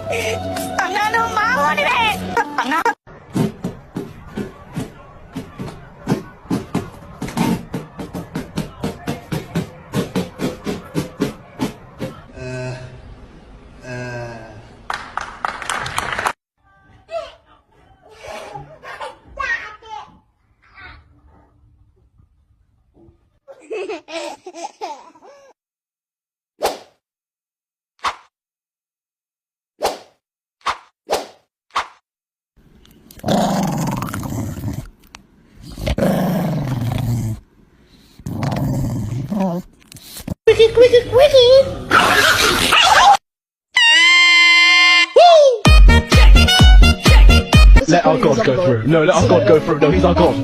Tanga nung maho ni be. Tanga. Quickie, quickie, quickie! Let our God go through. No, let our God go through. No, he's our God.